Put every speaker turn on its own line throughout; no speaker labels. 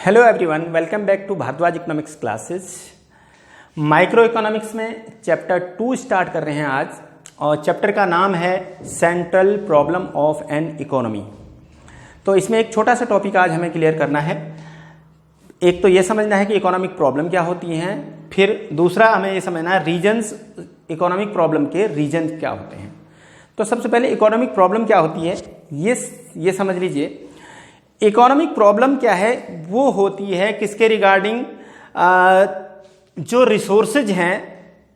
Hello everyone, welcome back to Bhardwaj economics classes. Micro economics में chapter 2 start कर रहे हैं आज, और चैप्टर का नाम है central problem of an economy. तो इसमें एक छोटा सा टॉपिक आज हमें क्लियर करना है। एक तो ये समझना है कि इकोनॉमिक प्रॉब्लम क्या होती हैं, फिर दूसरा हमें ये समझना है रीजन्स, इकोनॉमिक प्रॉब्लम के रीजन क्या होते हैं। तो सबसे पहले इकोनॉमिक प्रॉब्लम क्या होती है ये समझ लीजिए। इकोनॉमिक प्रॉब्लम क्या है? वो होती है किसके रिगार्डिंग, जो रिसोर्सेज हैं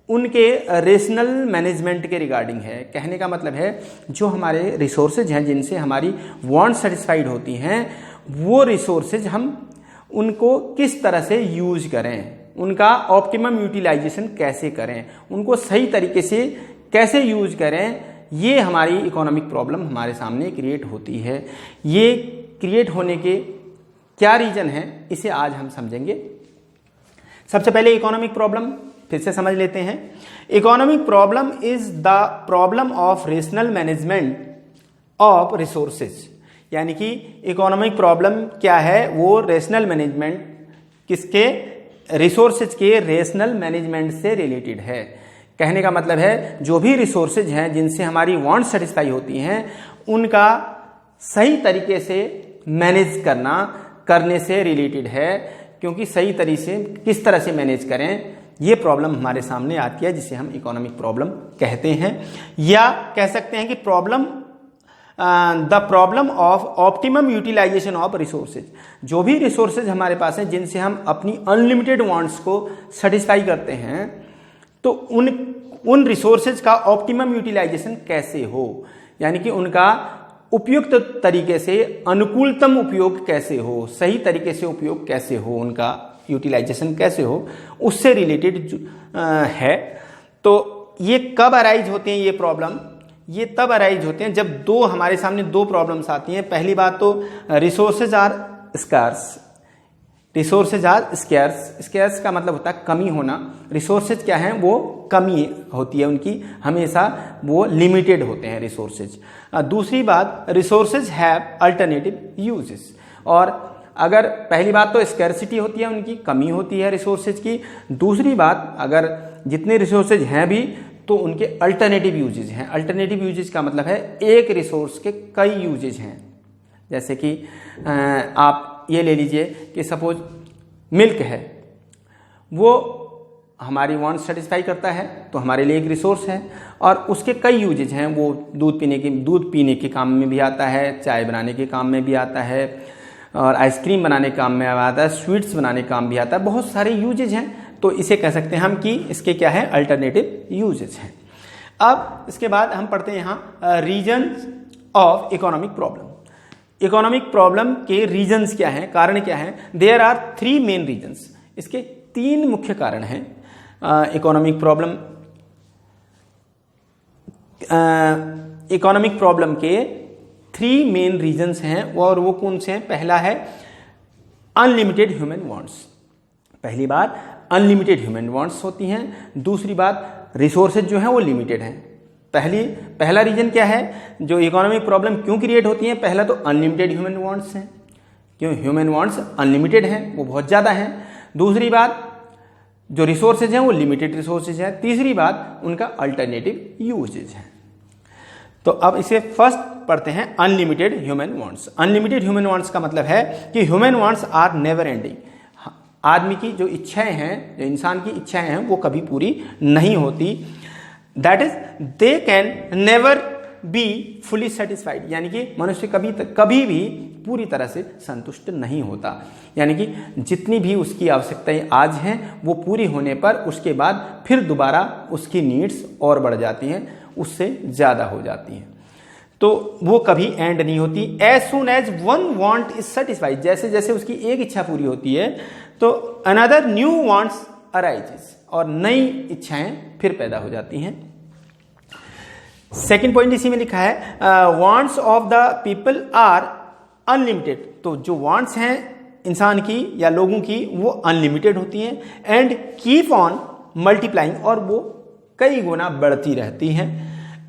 उनके रेशनल मैनेजमेंट के रिगार्डिंग है। कहने का मतलब है जो हमारे रिसोर्सेज हैं जिनसे हमारी वांट सेटिस्फाइड होती हैं, वो रिसोर्सेज हम उनको किस तरह से यूज करें, उनका ऑप्टिमम यूटिलाइजेशन कैसे करें, उनको सही तरीके से कैसे यूज करें, ये हमारी इकोनॉमिक प्रॉब्लम हमारे सामने क्रिएट होती है। ये क्रिएट होने के क्या रीजन है, इसे आज हम समझेंगे। सबसे पहले इकोनॉमिक प्रॉब्लम फिर से समझ लेते हैं। Economic problem is the problem of rational management of resources. यानी कि इकोनॉमिक प्रॉब्लम क्या है? वो रेशनल मैनेजमेंट किसके, रिसोर्सेज के रेशनल मैनेजमेंट से रिलेटेड है। कहने का मतलब है जो भी रिसोर्सेज हैं जिनसे हमारी वांट सेटिस्फाई होती हैं, उनका सही तरीके से मैनेज करने से रिलेटेड है। क्योंकि सही तरीके से किस तरह से मैनेज करें, ये प्रॉब्लम हमारे सामने आती है, जिसे हम इकोनॉमिक प्रॉब्लम कहते हैं। या कह सकते हैं कि the problem of optimum utilisation of resources. जो भी रिसोर्सेज हमारे पास हैं जिनसे हम अपनी अनलिमिटेड वांट्स को सेटिस्फाई करते हैं, तो उन रिसोर्सेज का ऑप्टिमम यूटिलाइजेशन कैसे हो, यानी कि उनका उपयुक्त तरीके से अनुकूलतम उपयोग कैसे हो, सही तरीके से उपयोग कैसे हो, उनका यूटिलाइजेशन कैसे हो, उससे रिलेटेड है। तो ये कब अराइज होते हैं ये प्रॉब्लम? ये तब अराइज होते हैं जब हमारे सामने दो प्रॉब्लम्स आती हैं। पहली बात तो resources are scarce. Resources are scarce. Scarce का मतलब होता है कमी होना। रिसोर्सेज क्या है? वो कमी होती है उनकी, हमेशा वो लिमिटेड होते हैं रिसोर्सेज। दूसरी बात, रिसोर्सेज हैव अल्टरनेटिव यूजेस। और अगर पहली बात तो स्कैर्सिटी होती है, उनकी कमी होती है रिसोर्सेज की। दूसरी बात, अगर जितने रिसोर्सेज हैं भी तो उनके अल्टरनेटिव यूजेज हैं। अल्टरनेटिव यूजेज का मतलब है एक रिसोर्स के कई यूजेज हैं। जैसे कि आप ये ले लीजिए कि सपोज मिल्क है, वो हमारी वांट सेटिस्फाई करता है, तो हमारे लिए एक रिसोर्स है, और उसके कई यूजेज हैं। वो दूध पीने के काम में भी आता है, चाय बनाने के काम में भी आता है, और आइसक्रीम बनाने के काम में आता है, स्वीट्स बनाने के काम भी आता है। बहुत सारे यूजेज हैं। तो इसे कह सकते हैं हम कि इसके क्या है, अल्टरनेटिव यूजेज हैं। अब इसके बाद हम पढ़ते हैं यहाँ reasons of economic problem. Economic problem के रीजन्स क्या हैं, कारण क्या हैं? There are 3 main reasons. इसके 3 मुख्य कारण हैं। इकोनॉमिक प्रॉब्लम के 3 मेन रीजन्स हैं, और वो कौन से हैं? पहला है अनलिमिटेड ह्यूमन वांट्स। पहली बात, अनलिमिटेड ह्यूमन वांट्स होती हैं। दूसरी बात, रिसोर्सेज जो हैं वो लिमिटेड हैं। पहला रीजन क्या है जो इकोनॉमिक प्रॉब्लम क्यों क्रिएट होती है? पहला तो अनलिमिटेड ह्यूमन वांट्स हैं। क्यों? ह्यूमन वांट्स अनलिमिटेड हैं, वो बहुत ज़्यादा हैं। दूसरी बात, जो रिसोर्सेज हैं वो लिमिटेड रिसोर्सेज हैं। तीसरी बात, उनका अल्टरनेटिव यूजेज है। तो अब इसे फर्स्ट पढ़ते हैं, unlimited human wants. Unlimited human wants का मतलब है कि human wants are never ending. आदमी की जो इच्छाएं हैं, जो इंसान की इच्छाएं हैं, वो कभी पूरी नहीं होती। That is they can never be fully satisfied. यानी कि मनुष्य कभी भी पूरी तरह से संतुष्ट नहीं होता। यानी कि जितनी भी उसकी आवश्यकताएं आज हैं, वो पूरी होने पर उसके बाद फिर दोबारा उसकी नीड्स और बढ़ जाती हैं, उससे ज़्यादा हो जाती हैं। तो वो कभी एंड नहीं होती। As soon as one want is satisfied, जैसे जैसे उसकी एक इच्छा पूरी होती है तो अनदर न्यू वांट्स अराइजेस, और नई इच्छाएं फिर पैदा हो जाती हैं। सेकंड पॉइंट इसी में लिखा है, wants of the people are unlimited. तो जो वांट्स हैं इंसान की या लोगों की, वो अनलिमिटेड होती हैं, एंड कीप ऑन मल्टीप्लाइंग, और वो कई गुना बढ़ती रहती हैं।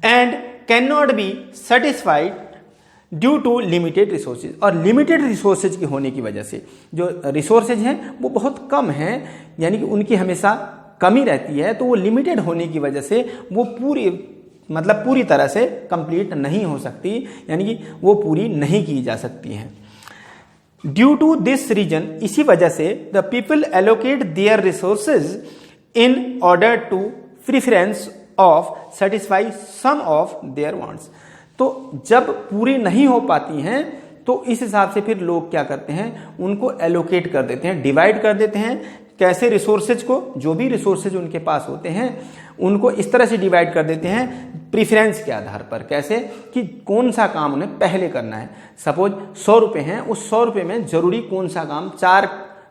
And can not be satisfied due to limited resources, और लिमिटेड रिसोर्सेज के होने की वजह से जो रिसोर्सेज हैं वो बहुत कम हैं, यानी कि उनकी हमेशा कमी रहती है, तो वो लिमिटेड होने की वजह से वो पूरी तरह से कंप्लीट नहीं हो सकती, यानी कि वो पूरी नहीं की जा सकती हैं। ड्यू टू दिस रीजन, इसी वजह से the people allocate their resources in order to preference of satisfy some of their wants. तो जब पूरी नहीं हो पाती हैं तो इस हिसाब से फिर लोग क्या करते हैं, उनको एलोकेट कर देते हैं, डिवाइड कर देते हैं। कैसे? रिसोर्सेज को, जो भी रिसोर्सेज उनके पास होते हैं उनको इस तरह से डिवाइड कर देते हैं प्रीफरेंस के आधार पर। कैसे? कि कौन सा काम उन्हें पहले करना है। सपोज 100 रुपये हैं, उस 100 रुपये में जरूरी कौन सा काम,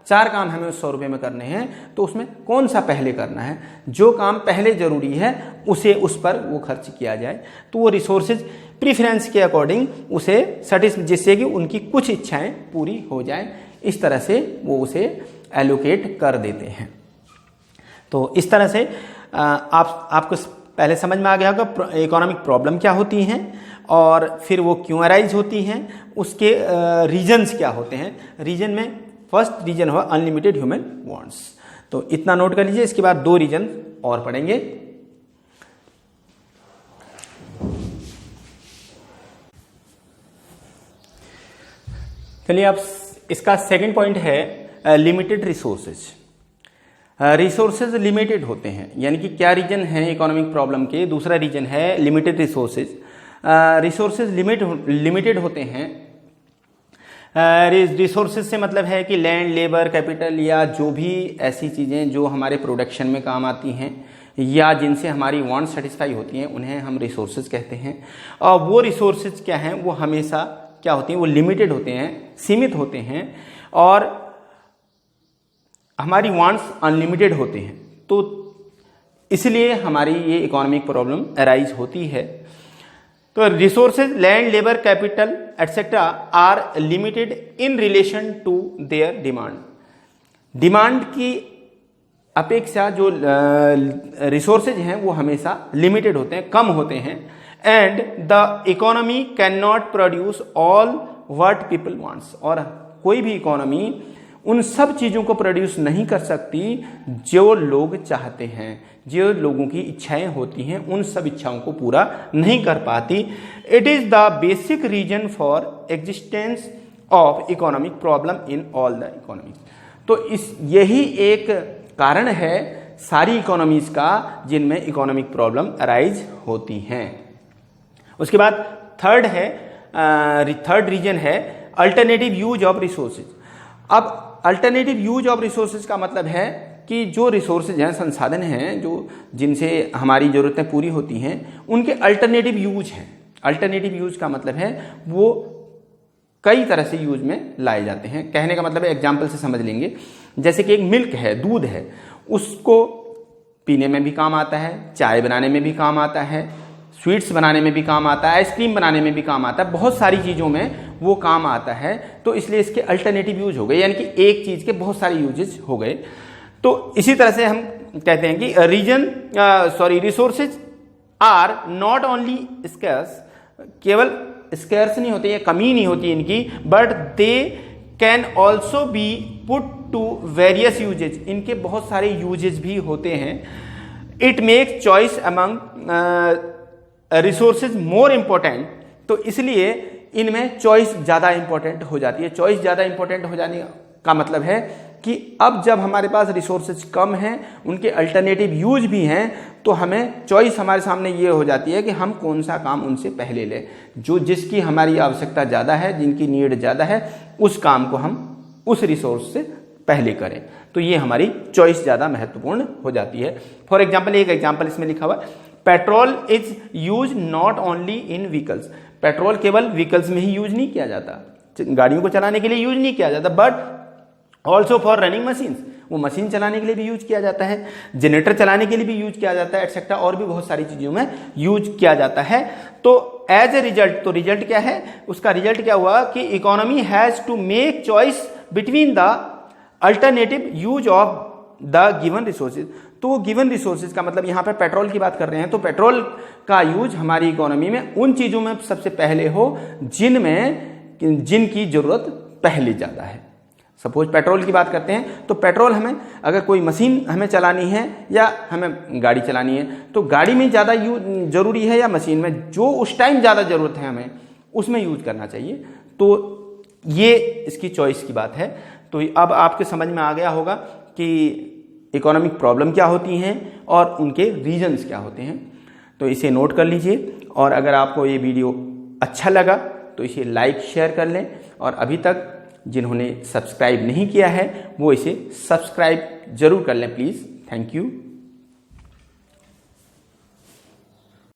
चार काम हमें उस 100 रुपये में करने हैं, तो उसमें कौन सा पहले करना है, जो काम पहले जरूरी है उसे उस पर वो खर्च किया जाए। तो वो रिसोर्सेज प्रीफरेंस के अकॉर्डिंग उसे जिससे कि उनकी कुछ इच्छाएं पूरी हो जाए, इस तरह से वो उसे एलोकेट कर देते हैं। तो इस तरह से आपको पहले समझ में आ गया होगा इकोनॉमिक प्रॉब्लम क्या होती हैं और फिर वो क्यों अराइज होती हैं, उसके रीजन्स क्या होते हैं। रीजन में फर्स्ट रीजन हुआ अनलिमिटेड ह्यूमन वांट्स, तो इतना नोट कर लीजिए। इसके बाद 2 रीजन और पढ़ेंगे। चलिए, अब इसका सेकंड पॉइंट है लिमिटेड रिसोर्सेज। रिसोर्सेज लिमिटेड होते हैं, यानी कि क्या रीजन है इकोनॉमिक प्रॉब्लम के, दूसरा रीजन है लिमिटेड रिसोर्सेज। रिसोर्सेज लिमिटेड होते हैं। रिसोर्सेज से मतलब है कि लैंड, लेबर, कैपिटल या जो भी ऐसी चीज़ें जो हमारे प्रोडक्शन में काम आती हैं या जिनसे हमारी वांट सेटिस्फाई होती हैं, उन्हें हम रिसोर्सेज कहते हैं। और वो रिसोर्सेज क्या हैं, वो हमेशा क्या होती हैं, वो लिमिटेड होते हैं, सीमित होते हैं, और हमारी वांट्स अनलिमिटेड होते हैं। तो इसलिए हमारी ये इकोनॉमिक प्रॉब्लम अराइज होती है। तो resources, land, labour, capital etcetera are limited in relation to their demand. Demand की अपेक्षा जो रिसोर्सेज हैं वो हमेशा लिमिटेड होते हैं, कम होते हैं। And the economy can not produce all what people wants, और कोई भी इकोनॉमी उन सब चीज़ों को प्रोड्यूस नहीं कर सकती जो लोग चाहते हैं, जो लोगों की इच्छाएं होती हैं, उन सब इच्छाओं को पूरा नहीं कर पाती। It is the basic reason for existence of economic problem in all the economy. तो यही एक कारण है सारी इकोनॉमीज का जिनमें इकोनॉमिक प्रॉब्लम अराइज होती हैं। उसके बाद थर्ड रीजन है अल्टरनेटिव यूज ऑफ रिसोर्सेज। अब अल्टरनेटिव यूज ऑफ रिसोर्सेज का मतलब है कि जो रिसोर्सेज हैं, संसाधन हैं, जो जिनसे हमारी ज़रूरतें पूरी होती हैं, उनके अल्टरनेटिव यूज हैं। अल्टरनेटिव यूज का मतलब है वो कई तरह से यूज में लाए जाते हैं। कहने का मतलब है, एग्जाम्पल से समझ लेंगे, जैसे कि एक मिल्क है, दूध है, उसको पीने में भी काम आता है, चाय बनाने में भी काम आता है, स्वीट्स बनाने में भी काम आता है, आइसक्रीम बनाने में भी काम आता है, बहुत सारी चीज़ों में वो काम आता है। तो इसलिए इसके अल्टरनेटिव यूज हो गए, यानी कि एक चीज़ के बहुत सारे यूजेस हो गए। तो इसी तरह से हम कहते हैं कि resources are not only scarce, केवल स्कैर्स नहीं होते, ये कमी नहीं होती इनकी, but they can also be put to various uses, इनके बहुत सारे यूजेज भी होते हैं। It makes choice among resources more important, तो इसलिए इनमें चॉइस ज़्यादा इंपॉर्टेंट हो जाती है। चॉइस ज़्यादा इंपॉर्टेंट हो जाने का मतलब है कि अब जब हमारे पास रिसोर्सेज कम हैं, उनके अल्टरनेटिव यूज भी हैं, तो हमें चॉइस हमारे सामने ये हो जाती है कि हम कौन सा काम उनसे पहले लें। जो जिसकी हमारी आवश्यकता ज़्यादा है, जिनकी नीड ज़्यादा है, उस काम को हम उस रिसोर्स से पहले करें। तो ये हमारी चॉइस ज़्यादा महत्वपूर्ण हो जाती है। फॉर एग्जाम्पल, एक एग्जाम्पल इसमें लिखा हुआ, petrol is use not only in vehicles. Petrol केवल व्हीकल्स में ही यूज नहीं किया जाता, गाड़ियों को चलाने के लिए यूज नहीं किया जाता, but also for running machines, वो मशीन चलाने के लिए भी यूज किया जाता है, जनरेटर चलाने के लिए भी यूज किया जाता है, एटसेट्रा, और भी बहुत सारी चीज़ों में यूज किया जाता है। तो एज ए रिजल्ट, तो रिजल्ट क्या है, उसका रिजल्ट क्या हुआ कि economy has to make choice between the alternative use of the given resources. तो गिवन रिसोर्सेज का मतलब यहाँ पे पेट्रोल की बात कर रहे हैं, तो पेट्रोल का यूज हमारी इकोनॉमी में उन चीजों में सबसे पहले हो जिनकी जरूरत पहले ज्यादा है। सपोज पेट्रोल की बात करते हैं तो पेट्रोल हमें, अगर कोई मशीन हमें चलानी है या हमें गाड़ी चलानी है तो गाड़ी में ज़्यादा जरूरी है या मशीन में, जो उस टाइम ज़्यादा ज़रूरत है हमें उसमें यूज करना चाहिए। तो ये इसकी चॉइस की बात है। तो अब आपके समझ में आ गया होगा कि इकोनॉमिक प्रॉब्लम क्या होती हैं और उनके रीजंस क्या होते हैं। तो इसे नोट कर लीजिए, और अगर आपको ये वीडियो अच्छा लगा तो इसे लाइक शेयर कर लें, और अभी तक जिन्होंने सब्सक्राइब नहीं किया है वो इसे सब्सक्राइब जरूर कर लें प्लीज़। Thank you.